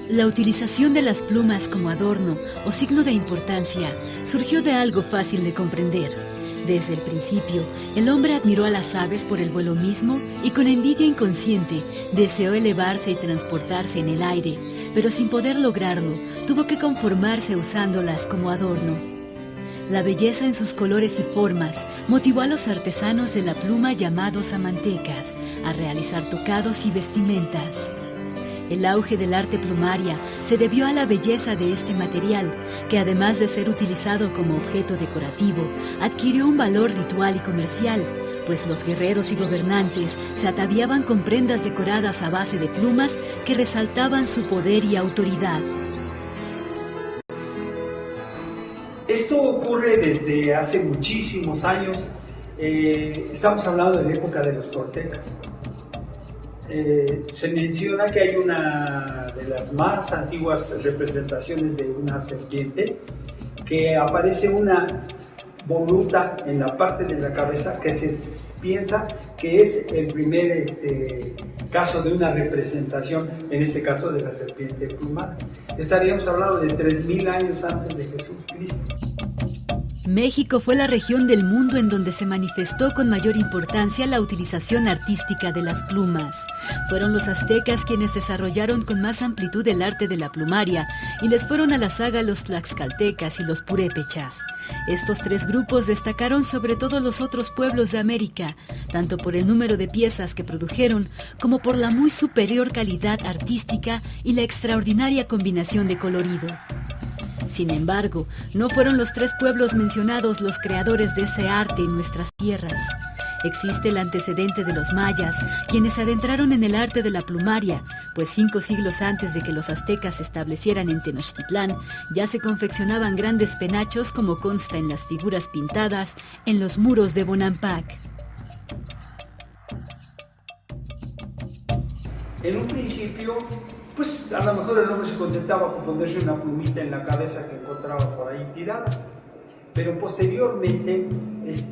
La utilización de las plumas como adorno o signo de importancia surgió de algo fácil de comprender. Desde el principio, el hombre admiró a las aves por el vuelo mismo y con envidia inconsciente deseó elevarse y transportarse en el aire, pero sin poder lograrlo, tuvo que conformarse usándolas como adorno. La belleza en sus colores y formas motivó a los artesanos de la pluma llamados amantecas a realizar tocados y vestimentas. El auge del arte plumaria se debió a la belleza de este material, que además de ser utilizado como objeto decorativo, adquirió un valor ritual y comercial, pues los guerreros y gobernantes se ataviaban con prendas decoradas a base de plumas que resaltaban su poder y autoridad. Esto ocurre desde hace muchísimos años. Estamos hablando de la época de los toltecas. Se menciona que hay una de las más antiguas representaciones de una serpiente, que aparece una voluta en la parte de la cabeza que se piensa que es el primer caso de una representación, en este caso de la serpiente plumada. Estaríamos hablando de 3000 años antes de Jesucristo. México fue la región del mundo en donde se manifestó con mayor importancia la utilización artística de las plumas. Fueron los aztecas quienes desarrollaron con más amplitud el arte de la plumaria y les fueron a la zaga los tlaxcaltecas y los purépechas. Estos tres grupos destacaron sobre todos los otros pueblos de América, tanto por el número de piezas que produjeron como por la muy superior calidad artística y la extraordinaria combinación de colorido. Sin embargo, no fueron los tres pueblos mencionados los creadores de ese arte en nuestras tierras. Existe el antecedente de los mayas, quienes se adentraron en el arte de la plumaria, pues 5 siglos antes de que los aztecas se establecieran en Tenochtitlán, ya se confeccionaban grandes penachos como consta en las figuras pintadas en los muros de Bonampak. En un principio, pues a lo mejor el hombre se contentaba con ponerse una plumita en la cabeza que encontraba por ahí tirada, pero posteriormente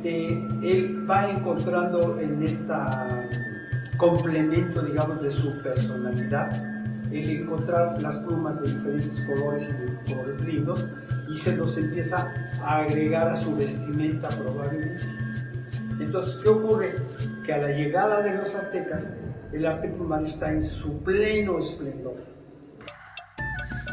él va encontrando en este complemento, digamos, de su personalidad, el encontrar las plumas de diferentes colores y de colores lindos, y se los empieza a agregar a su vestimenta probablemente. Entonces, ¿qué ocurre? Que a la llegada de los aztecas, el arte plumario está en su pleno esplendor.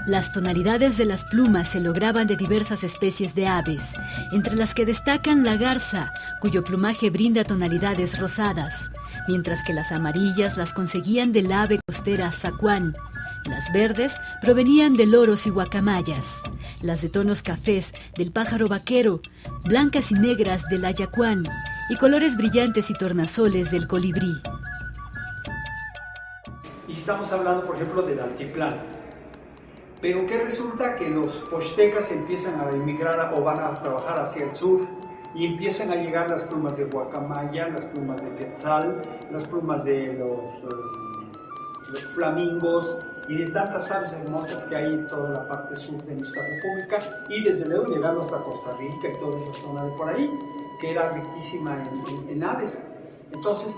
Las tonalidades de las plumas se lograban de diversas especies de aves, entre las que destacan la garza, cuyo plumaje brinda tonalidades rosadas, mientras que las amarillas las conseguían del ave costera zacuán. Las verdes provenían de loros y guacamayas, las de tonos cafés del pájaro vaquero, blancas y negras del ayacuán y colores brillantes y tornasoles del colibrí. Y estamos hablando, por ejemplo, del altiplano. Pero que resulta que los pochtecas empiezan a emigrar o van a trabajar hacia el sur y empiezan a llegar las plumas de guacamaya, las plumas de quetzal, las plumas de los flamingos y de tantas aves hermosas que hay en toda la parte sur de nuestra república, y desde luego llegando hasta Costa Rica y toda esa zona de por ahí, que era riquísima en aves. Entonces,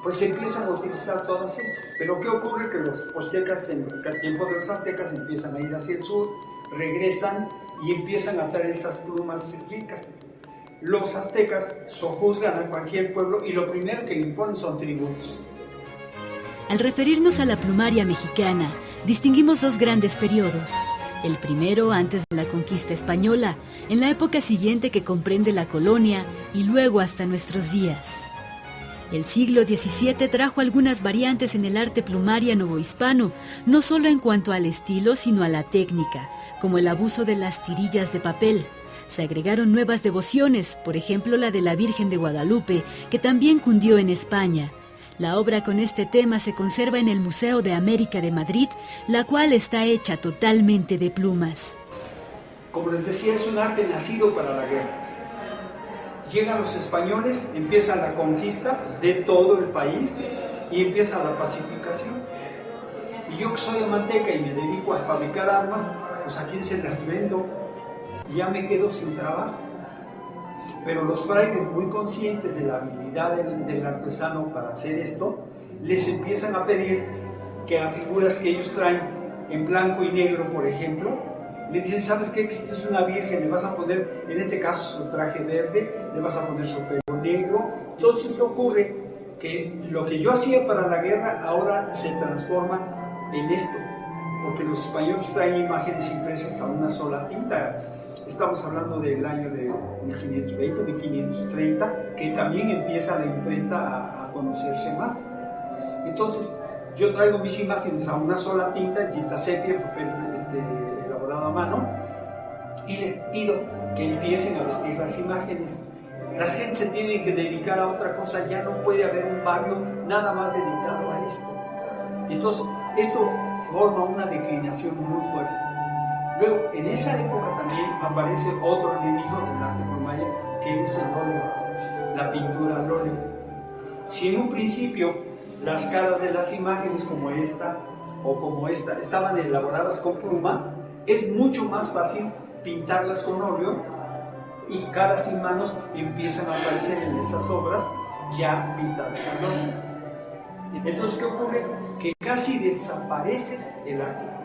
pues se empiezan a utilizar todas estas. Pero ¿qué ocurre? Que los pochtecas, en el tiempo de los aztecas, empiezan a ir hacia el sur, regresan y empiezan a traer esas plumas ricas. Los aztecas sojuzgan a cualquier pueblo y lo primero que le imponen son tributos. Al referirnos a la plumaria mexicana, distinguimos dos grandes periodos. El primero antes de la conquista española, en la época siguiente que comprende la colonia y luego hasta nuestros días. El siglo XVII trajo algunas variantes en el arte plumaria novohispano, no solo en cuanto al estilo, sino a la técnica, como el abuso de las tirillas de papel. Se agregaron nuevas devociones, por ejemplo la de la Virgen de Guadalupe, que también cundió en España. La obra con este tema se conserva en el Museo de América de Madrid, la cual está hecha totalmente de plumas. Como les decía, es un arte nacido para la guerra. Llegan los españoles, empieza la conquista de todo el país y empieza la pacificación. Y yo que soy amanteca y me dedico a fabricar armas, pues a quién se las vendo, ya me quedo sin trabajo. Pero los frailes, muy conscientes de la habilidad del artesano para hacer esto, les empiezan a pedir que a figuras que ellos traen en blanco y negro, por ejemplo. Le dicen, ¿sabes qué? Que esta es una virgen, le vas a poner, en este caso, su traje verde, le vas a poner su pelo negro. Entonces ocurre que lo que yo hacía para la guerra ahora se transforma en esto, porque los españoles traen imágenes impresas a una sola tinta. Estamos hablando del año de 1520, 1530, que también empieza la imprenta a conocerse más. Entonces, yo traigo mis imágenes a una sola tinta, tinta sepia, papel elaborado a mano, y les pido que empiecen a vestir las imágenes. La gente se tiene que dedicar a otra cosa, ya no puede haber un barrio nada más dedicado a esto. Entonces, esto forma una declinación muy fuerte. Luego, en esa época también aparece otro enemigo del arte plumaria, que es el óleo, la pintura al óleo. Si en un principio las caras de las imágenes como esta o como esta estaban elaboradas con pluma, es mucho más fácil pintarlas con óleo y caras y manos empiezan a aparecer en esas obras ya pintadas al óleo. Entonces, ¿qué ocurre? Que casi desaparece el arte.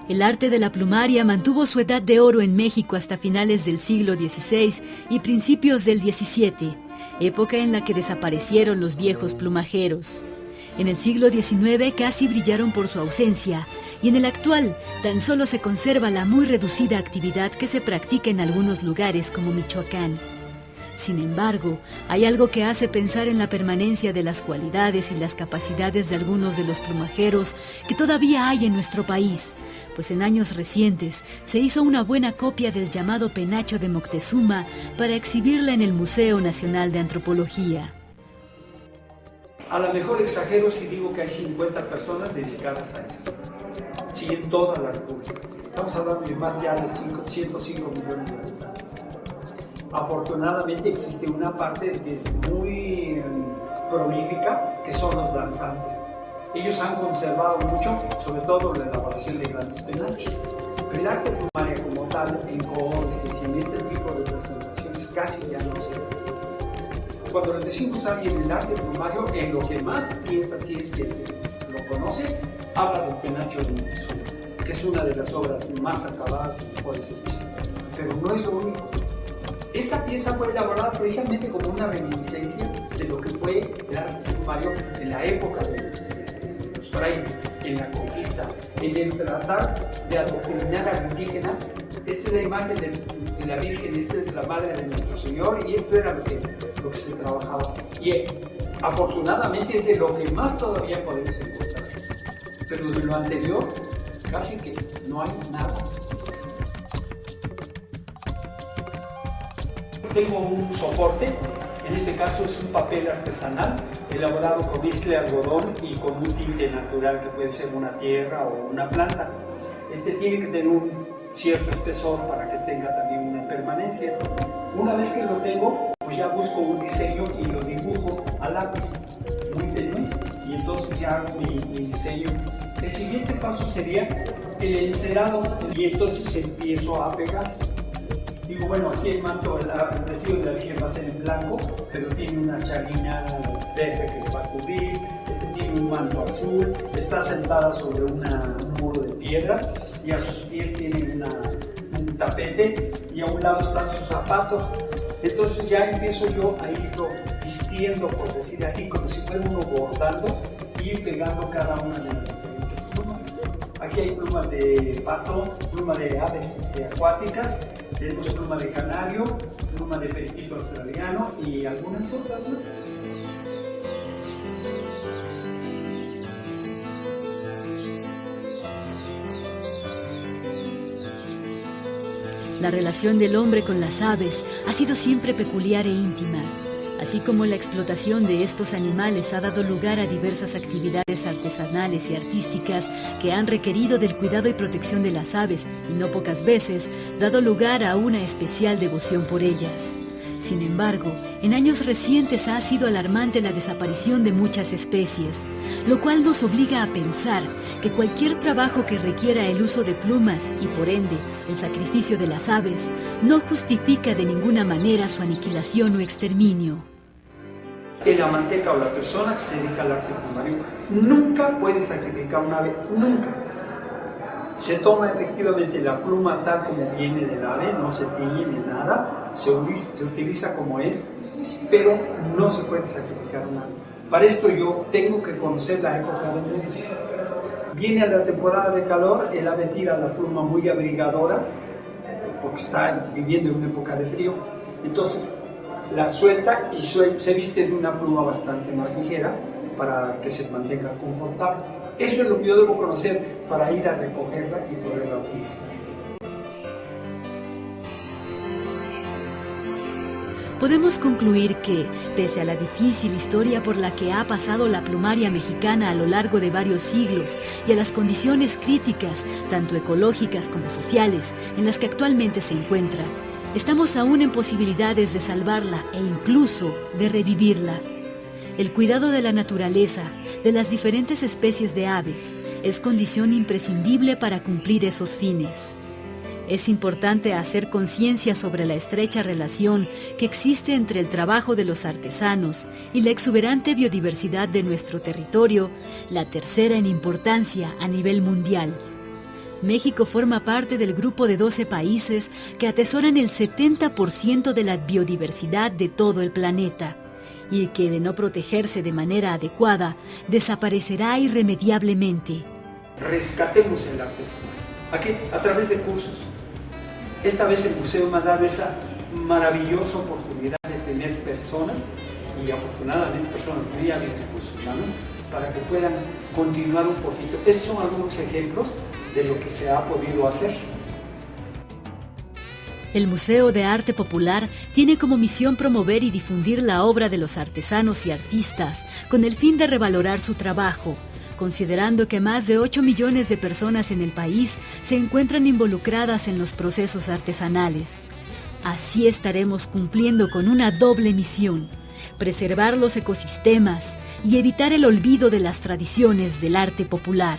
El arte de la plumaria mantuvo su edad de oro en México hasta finales del siglo XVI y principios del XVII, época en la que desaparecieron los viejos plumajeros. En el siglo XIX casi brillaron por su ausencia, y en el actual tan solo se conserva la muy reducida actividad que se practica en algunos lugares como Michoacán. Sin embargo, hay algo que hace pensar en la permanencia de las cualidades y las capacidades de algunos de los plumajeros que todavía hay en nuestro país, pues en años recientes se hizo una buena copia del llamado penacho de Moctezuma para exhibirla en el Museo Nacional de Antropología. A lo mejor exagero si digo que hay 50 personas dedicadas a esto, sí, en toda la República. Estamos hablando de más ya de 105 millones de habitantes. Afortunadamente existe una parte que es muy prolífica, que son los danzantes. Ellos han conservado mucho, sobre todo la elaboración de grandes penachos. Pero el arte plumaria como tal, en coores y en este tipo de presentaciones, casi ya no se ve. Cuando le decimos a alguien el arte plumario, en lo que más piensa, si es que lo conoce, habla del penacho de Moctezuma, que es una de las obras más acabadas y mejores hechas. Pero no es lo único. Esta pieza fue elaborada precisamente como una reminiscencia de lo que fue el arte plumario en la época de los frailes, en la conquista, en el tratar de adoctrinar al indígena. Esta es la imagen de la Virgen, esta es la madre de nuestro Señor, y esto era lo que se trabajaba. Y afortunadamente es de lo que más todavía podemos encontrar. Pero de lo anterior, casi que no hay nada. Tengo un soporte, en este caso es un papel artesanal, elaborado con isle algodón y con un tinte natural que puede ser una tierra o una planta. Este tiene que tener un cierto espesor para que tenga también una permanencia. Una vez que lo tengo, pues ya busco un diseño y lo dibujo a lápiz, muy tenue, y entonces ya hago mi diseño. El siguiente paso sería el encerado, y entonces empiezo a pegar. Digo, bueno, aquí el manto, el vestido de la Virgen va a ser en blanco, pero tiene una chalina verde que le va a cubrir, tiene un manto azul, está sentada sobre un muro de piedra, y a sus pies tiene un tapete, y a un lado están sus zapatos. Entonces ya empiezo yo a irlo vistiendo, por decir así, como si fuera uno bordando, y ir pegando cada una de las diferentes plumas. Aquí hay plumas de pato, pluma de aves acuáticas, tenemos pluma de canario, pluma de periquito australiano y algunas otras más. La relación del hombre con las aves ha sido siempre peculiar e íntima, así como la explotación de estos animales ha dado lugar a diversas actividades artesanales y artísticas que han requerido del cuidado y protección de las aves y no pocas veces dado lugar a una especial devoción por ellas. Sin embargo, en años recientes ha sido alarmante la desaparición de muchas especies, lo cual nos obliga a pensar que cualquier trabajo que requiera el uso de plumas y por ende el sacrificio de las aves no justifica de ninguna manera su aniquilación o exterminio. El amanteca o la persona que se dedica al arte plumario nunca puede sacrificar un ave, nunca. Se toma efectivamente la pluma tal como viene del ave, no se tiñe ni nada, se utiliza como es, pero no se puede sacrificar un ave. Para esto yo tengo que conocer la época del mundo. Viene la temporada de calor, el ave tira la pluma muy abrigadora, porque está viviendo en una época de frío, entonces la suelta y se viste de una pluma bastante más ligera para que se mantenga confortable. Eso es lo que yo debo conocer para ir a recogerla y poderla utilizar. Podemos concluir que, pese a la difícil historia por la que ha pasado la plumaria mexicana a lo largo de varios siglos y a las condiciones críticas, tanto ecológicas como sociales, en las que actualmente se encuentra, estamos aún en posibilidades de salvarla e incluso de revivirla. El cuidado de la naturaleza, de las diferentes especies de aves, es condición imprescindible para cumplir esos fines. Es importante hacer conciencia sobre la estrecha relación que existe entre el trabajo de los artesanos y la exuberante biodiversidad de nuestro territorio, la tercera en importancia a nivel mundial. México forma parte del grupo de 12 países que atesoran el 70% de la biodiversidad de todo el planeta y que, de no protegerse de manera adecuada, desaparecerá irremediablemente. Rescatemos el arte. Aquí, a través de cursos. Esta vez el museo me ha dado esa maravillosa oportunidad de tener personas, y afortunadamente personas muy hábiles con sus manos, para que puedan continuar un poquito. Estos son algunos ejemplos de lo que se ha podido hacer. El Museo de Arte Popular tiene como misión promover y difundir la obra de los artesanos y artistas con el fin de revalorar su trabajo, considerando que más de 8 millones de personas en el país se encuentran involucradas en los procesos artesanales. Así estaremos cumpliendo con una doble misión: preservar los ecosistemas y evitar el olvido de las tradiciones del arte popular.